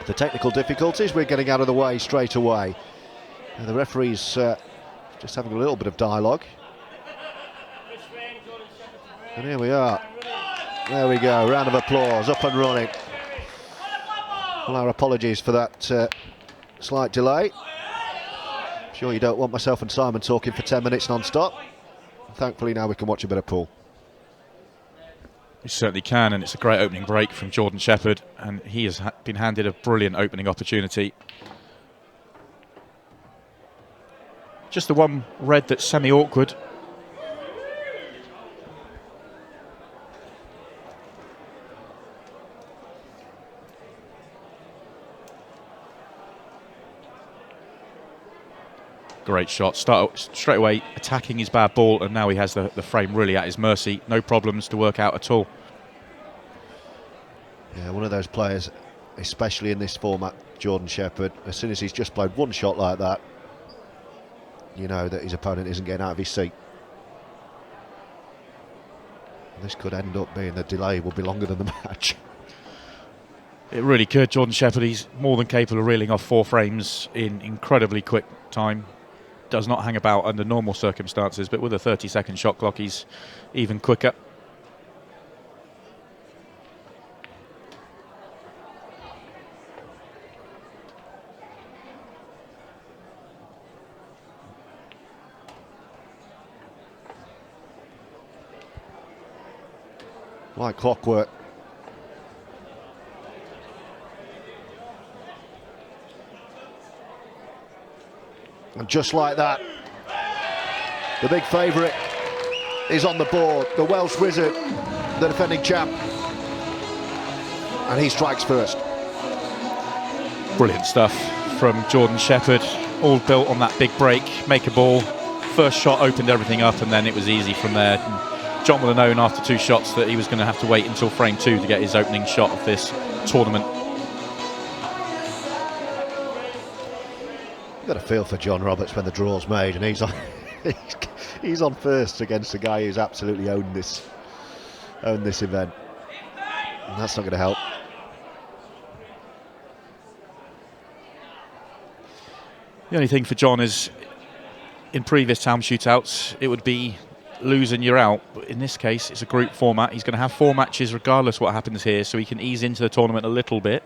The technical difficulties we're getting out of the way straight away. And the referee's just having a little bit of dialogue. And here we are. There we go, round of applause, up and running. Well, our apologies for that slight delay. I'm sure you don't want myself and Simon talking for 10 minutes non-stop. Thankfully now we can watch a bit of pool. We certainly can, and it's a great opening break from Jordan Shepherd, and he has been handed a brilliant opening opportunity. Just the one red that's semi-awkward. Great shot, start straight away attacking his bad ball, and now he has the frame really at his mercy. No problems to work out at all. Yeah, one of those players, especially in this format, Jordan Shepherd, as soon as he's just played one shot like that, you know that his opponent isn't getting out of his seat. And this could end up being the delay will be longer than the match. It really could. Jordan Shepherd, he's more than capable of reeling off 4 frames in incredibly quick time. Does not hang about under normal circumstances, but with a 30-second shot clock, he's even quicker. Like clockwork. And just like that, the big favourite is on the board, the Welsh Wizard, the defending champ. And he strikes first. Brilliant stuff from Jordan Shepherd, all built on that big break, make a ball. First shot opened everything up, and then it was easy from there. And John would have known after 2 shots that he was going to have to wait until frame 2 to get his opening shot of this tournament. Got a feel for John Roberts when the draw's made, and he's on he's on first against a guy who's absolutely owned this event, and that's not going to help. The only thing for John is, in previous Taom shootouts, it would be lose and you're out. But in this case, it's a group format. He's going to have 4 matches regardless what happens here, so he can ease into the tournament a little bit.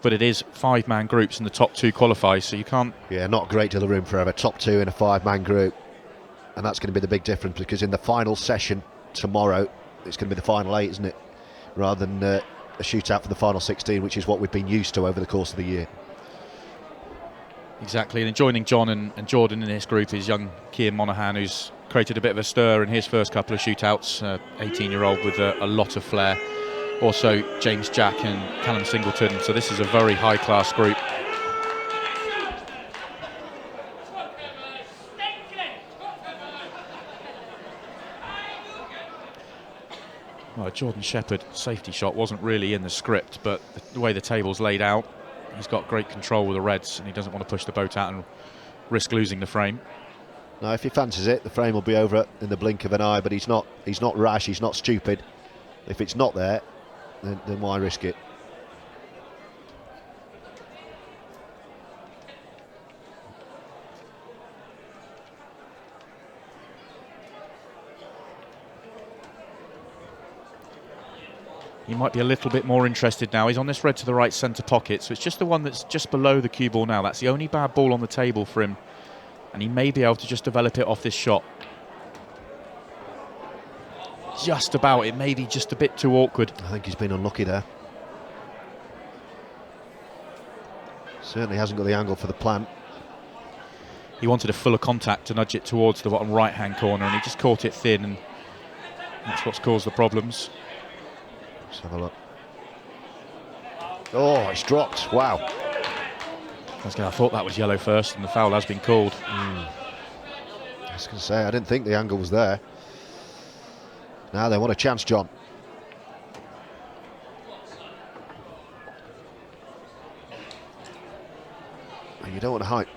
But it is 5-man groups, and the top 2 qualify, so you can't... Yeah, not great to the room forever. Top 2 in a 5-man group. And that's going to be the big difference, because in the final session tomorrow, it's going to be the final 8, isn't it? Rather than a shootout for the final 16, which is what we've been used to over the course of the year. Exactly, and joining John and Jordan in this group is young Cian Monaghan, who's created a bit of a stir in his first couple of shootouts. 18-year-old with a lot of flair. Also James Jack and Callum Singleton, so this is a very high-class group. Well, Jordan Shepherd safety shot wasn't really in the script, but the way the table's laid out, he's got great control with the reds, and he doesn't want to push the boat out and risk losing the frame. Now, if he fancies it, the frame will be over in the blink of an eye, but he's not rash, he's not stupid. If it's not there, then why risk it? He might be a little bit more interested now. He's on this red to the right centre pocket, so it's just the one that's just below the cue ball now. That's the only bad ball on the table for him, and he may be able to just develop it off this shot. Just about, it may be just a bit too awkward. I think he's been unlucky there. Certainly hasn't got the angle for the plant. He wanted a fuller contact to nudge it towards the bottom right-hand corner, and he just caught it thin, and that's what's caused the problems. Let's have a look. Oh, it's dropped. Wow. I thought that was yellow first, and the foul has been called. I was going to say, I didn't think the angle was there. Now they want a chance, John. And you don't want to hype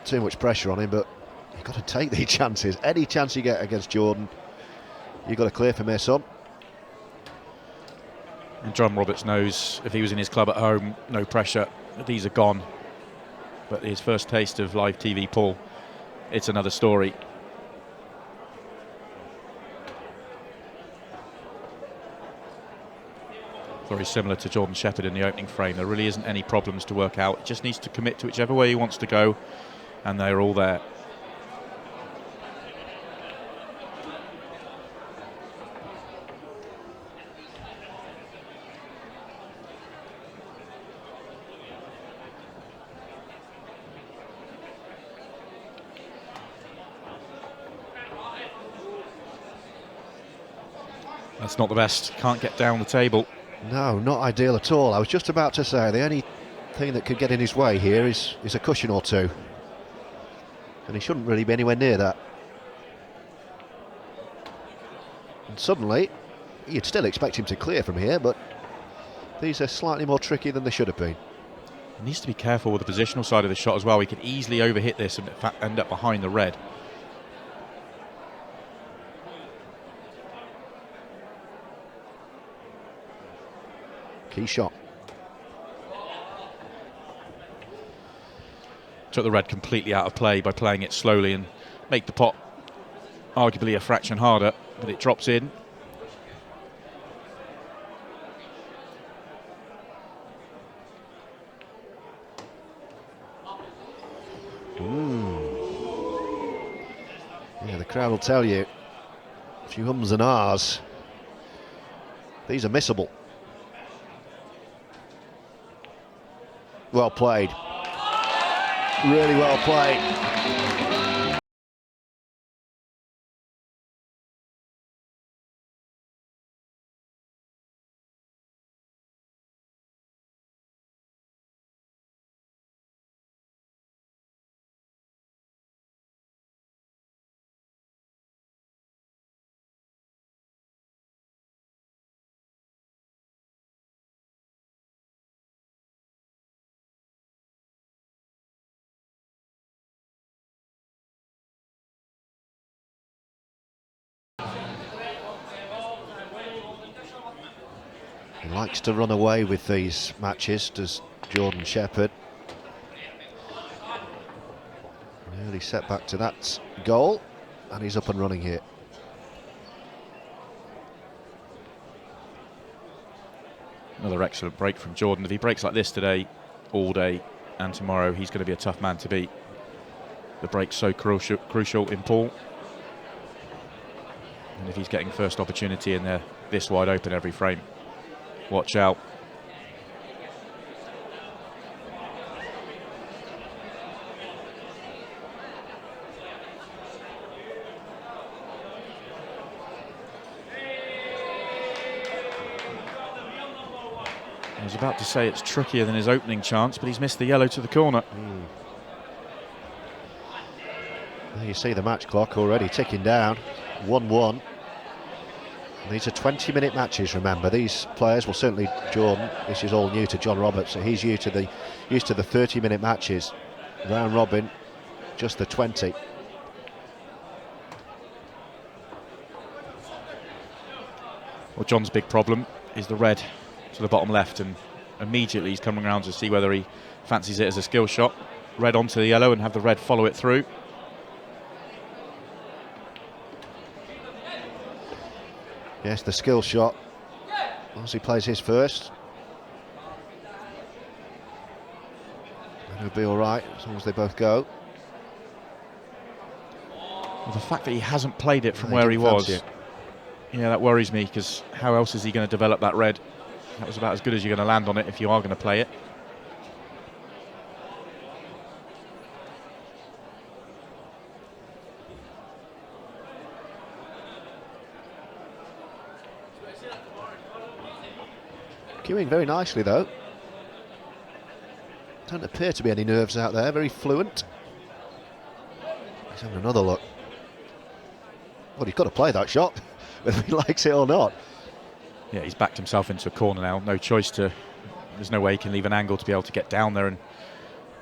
too much pressure on him, but you've got to take these chances. Any chance you get against Jordan, you've got to clear from here, son. And John Roberts knows if he was in his club at home, no pressure, these are gone. But his first taste of live TV, Paul, it's another story. Very similar to Jordan Shepherd in the opening frame. There really isn't any problems to work out. He just needs to commit to whichever way he wants to go, and they're all there. That's not the best. Can't get down the table. No, not ideal at all. I was just about to say the only thing that could get in his way here is a cushion or two. And he shouldn't really be anywhere near that. And suddenly, you'd still expect him to clear from here, but these are slightly more tricky than they should have been. He needs to be careful with the positional side of the shot as well. He could easily overhit this and in fact end up behind the red. Key shot. Took the red completely out of play by playing it slowly and make the pot arguably a fraction harder, but it drops in. Yeah, the crowd will tell you a few ums and ahs. These are missable. Well played. Really well played. He likes to run away with these matches, does Jordan Shepherd. Early setback to that goal, and he's up and running here. Another excellent break from Jordan. If he breaks like this today, all day, and tomorrow, he's going to be a tough man to beat. The break's so crucial in Paul. And if he's getting first opportunity and they're this wide open every frame, watch out. I was about to say it's trickier than his opening chance, but he's missed the yellow to the corner. There you see the match clock already ticking down, 1-1. These are 20-minute matches, remember. These players, well, certainly Jordan, this is all new to John Roberts, so he's used to the 30-minute matches. Round robin, just the 20. Well, John's big problem is the red to the bottom left, and immediately he's coming around to see whether he fancies it as a skill shot. Red onto the yellow and have the red follow it through. Yes, the skill shot, as he plays his first. It'll be all right as long as they both go. Well, the fact that he hasn't played it from where he was, yeah, that worries me, because how else is he going to develop that red? That was about as good as you're going to land on it if you are going to play it. Queuing very nicely though. Don't appear to be any nerves out there, very fluent. He's having another look. Well, he's got to play that shot, whether he likes it or not. Yeah, he's backed himself into a corner now. No choice to... There's no way he can leave an angle to be able to get down there, and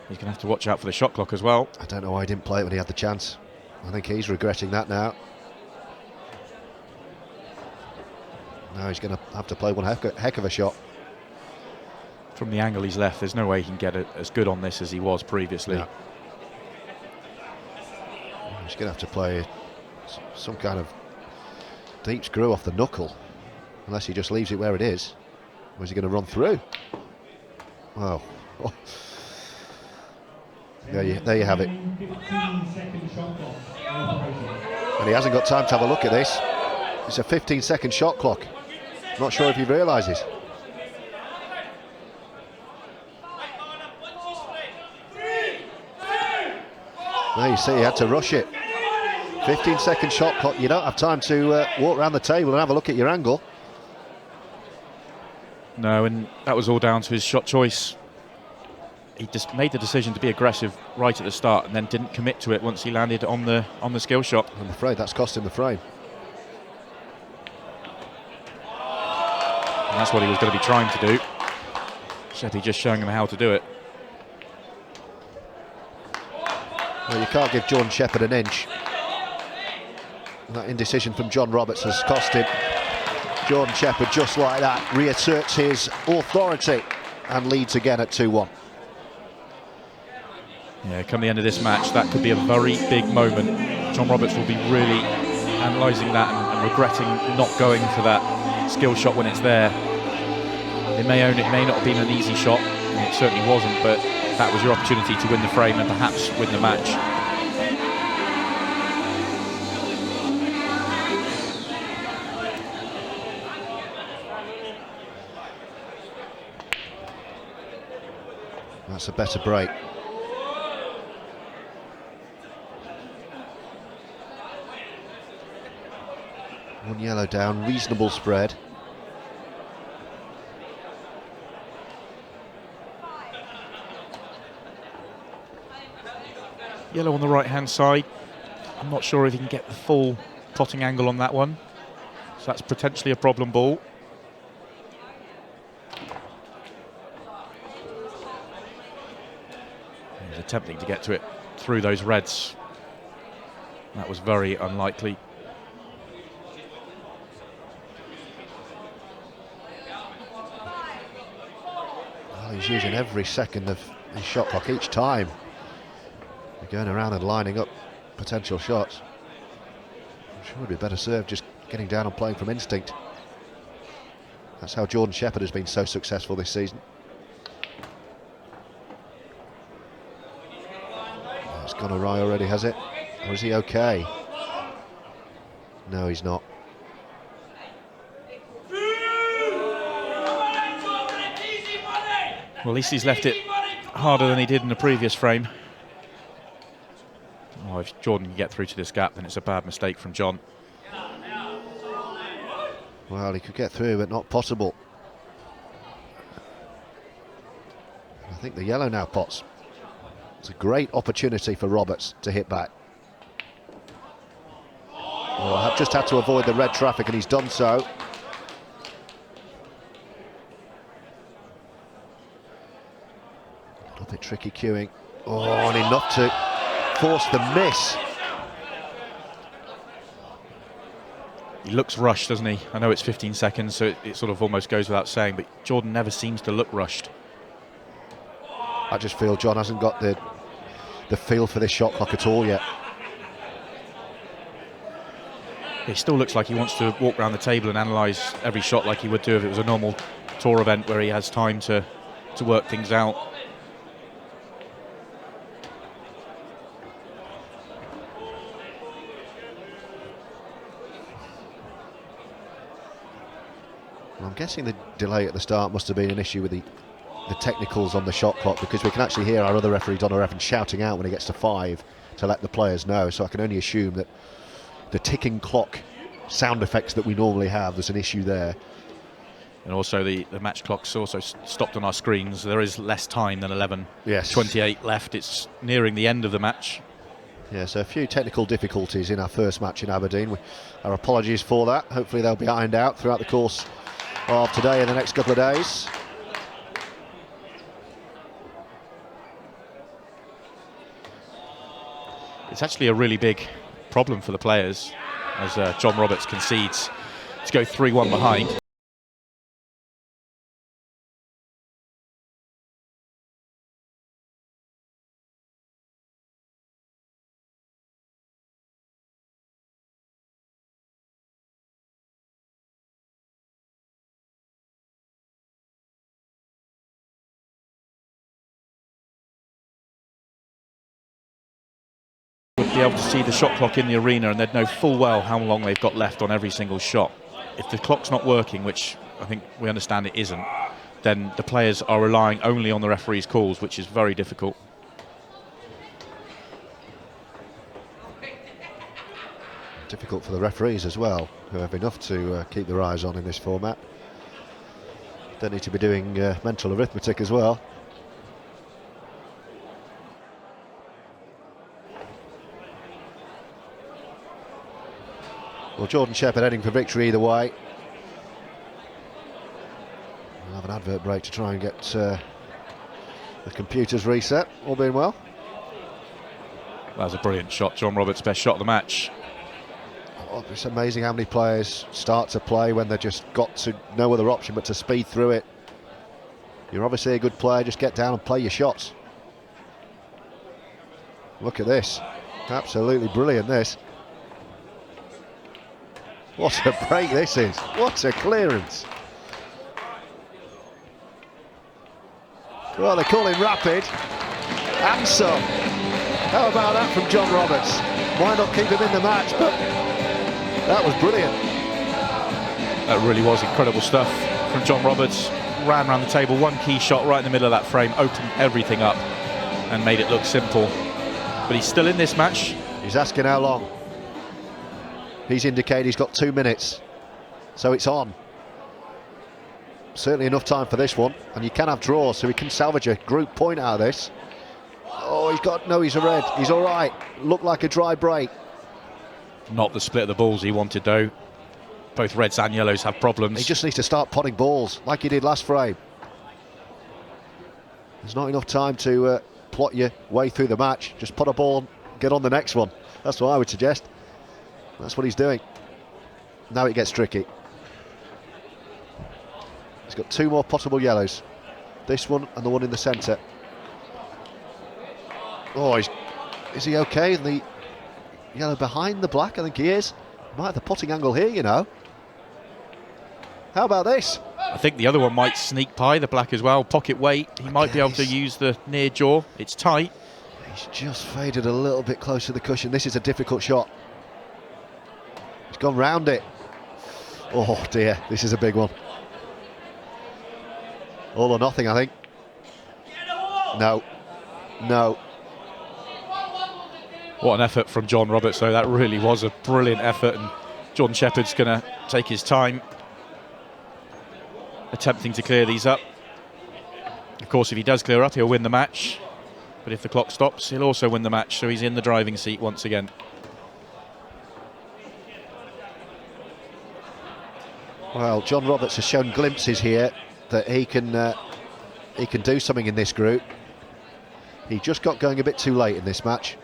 he's going to have to watch out for the shot clock as well. I don't know why he didn't play it when he had the chance. I think he's regretting that now. Now he's going to have to play one heck of a shot. From the angle he's left, there's no way he can get as good on this as he was previously. No. He's going to have to play some kind of deep screw off the knuckle, unless he just leaves it where it is. Or is he going to run through? Oh. There you have it. And he hasn't got time to have a look at this. It's a 15-second shot clock. Not sure if he realises. There you see, he had to rush it. 15-second shot clock. You don't have time to walk around the table and have a look at your angle. No, and that was all down to his shot choice. He just made the decision to be aggressive right at the start and then didn't commit to it once he landed on the skill shot. I'm afraid that's cost him the frame. And that's what he was going to be trying to do. Sheppy just showing him how to do it. Well, you can't give Jordan Shepherd an inch. That indecision from John Roberts has cost him. Jordan Shepherd, just like that, reasserts his authority and leads again at 2-1. Yeah, come the end of this match, that could be a very big moment. John Roberts will be really analysing that and regretting not going for that skill shot when it's there. It may not have been an easy shot, and it certainly wasn't, but that was your opportunity to win the frame and perhaps win the match. That's a better break. One yellow down, reasonable spread. Yellow on the right-hand side. I'm not sure if he can get the full potting angle on that one. So that's potentially a problem ball. He was attempting to get to it through those reds. That was very unlikely. Well, he's using every second of his shot clock each time. They're going around and lining up potential shots. I'm sure it'd be better served just getting down and playing from instinct. That's how Jordan Shepherd has been so successful this season. Oh, it's gone awry already, has it? Or is he okay? No, he's not. Well, at least he's left it harder than he did in the previous frame. Oh, if Jordan can get through to this gap, then it's a bad mistake from John. Well, he could get through, but not possible. I think the yellow now pots. It's a great opportunity for Roberts to hit back. Oh, I've just had to avoid the red traffic, and he's done so. A bit tricky queuing. Oh, and enough to force the miss. He looks rushed, doesn't he? I know it's 15 seconds, so it sort of almost goes without saying, but Jordan never seems to look rushed. I just feel John hasn't got the feel for this shot clock at all yet. He still looks like he wants to walk around the table and analyse every shot like he would do if it was a normal tour event where he has time to work things out. I'm guessing the delay at the start must have been an issue with the technicals on the shot clock, because we can actually hear our other referee, Donna Evans, shouting out when he gets to 5 to let the players know. So I can only assume that the ticking clock sound effects that we normally have, there's an issue there. And also the match clock's also stopped on our screens. There is less time than 11. Yes. 28 left. It's nearing the end of the match. Yeah, so a few technical difficulties in our first match in Aberdeen. Our apologies for that. Hopefully they'll be ironed out throughout the course of today and the next couple of days. It's actually a really big problem for the players as John Roberts concedes to go 3-1 behind. be able to see the shot clock in the arena and they'd know full well how long they've got left on every single shot. If the clock's not working, which I think we understand it isn't, then the players are relying only on the referee's calls, which is very difficult. Difficult for the referees as well, who have enough to keep their eyes on in this format. Don't need to be doing mental arithmetic as well. Well, Jordan Shepherd heading for victory either way. We'll have an advert break to try and get the computers reset, all being well. That was a brilliant shot. John Roberts' best shot of the match. Oh, it's amazing how many players start to play when they've just got to no other option but to speed through it. You're obviously a good player, just get down and play your shots. Look at this. Absolutely brilliant, this. What a break this is. What a clearance. Well, they call him rapid. And some. How about that from John Roberts? Why not keep him in the match? But that was brilliant. That really was incredible stuff from John Roberts. Ran around the table, one key shot right in the middle of that frame, opened everything up and made it look simple. But he's still in this match. He's asking how long. He's indicated he's got 2 minutes, so it's on. Certainly enough time for this one, and you can have draws, so he can salvage a group point out of this. Oh, he's a red. He's all right. Looked like a dry break. Not the split of the balls he wanted, though. Both reds and yellows have problems. He just needs to start potting balls like he did last frame. There's not enough time to plot your way through the match. Just pot a ball and get on the next one. That's what I would suggest. That's what he's doing. Now it gets tricky. He's got 2 more possible yellows. This one and the one in the centre. Oh, is he okay? And the yellow behind the black, I think he is. Might have the potting angle here, you know. How about this? I think the other one might sneak by the black as well. Pocket weight. He might be able to use the near jaw. It's tight. He's just faded a little bit close to the cushion. This is a difficult shot. He's gone round it. Oh dear, this is a big one. All or nothing, I think. No. No. What an effort from John Roberts, though. That really was a brilliant effort, and Jordan Shepherd's going to take his time attempting to clear these up. Of course, if he does clear up, he'll win the match. But if the clock stops, he'll also win the match, so he's in the driving seat once again. Well, John Roberts has shown glimpses here that he can do something in this group. He just got going a bit too late in this match.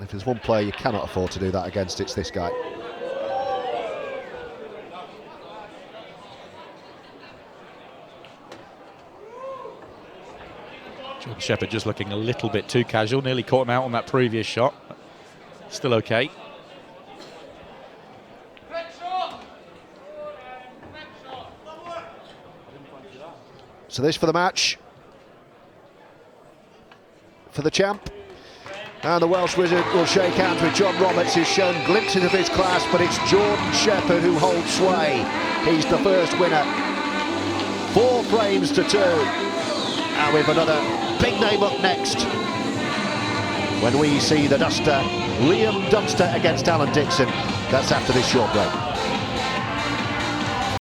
If there's one player you cannot afford to do that against, it's this guy. Jordan Shepherd just looking a little bit too casual, nearly caught him out on that previous shot. Still okay. So this for the match, for the champ. And the Welsh Wizard will shake hands with John Roberts, who's shown glimpses of his class, but it's Jordan Shepherd who holds sway. He's the first winner. 4 frames to 2. And with another big name up next, when we see the Duster, Liam Dunster against Alan Dixon. That's after this short break.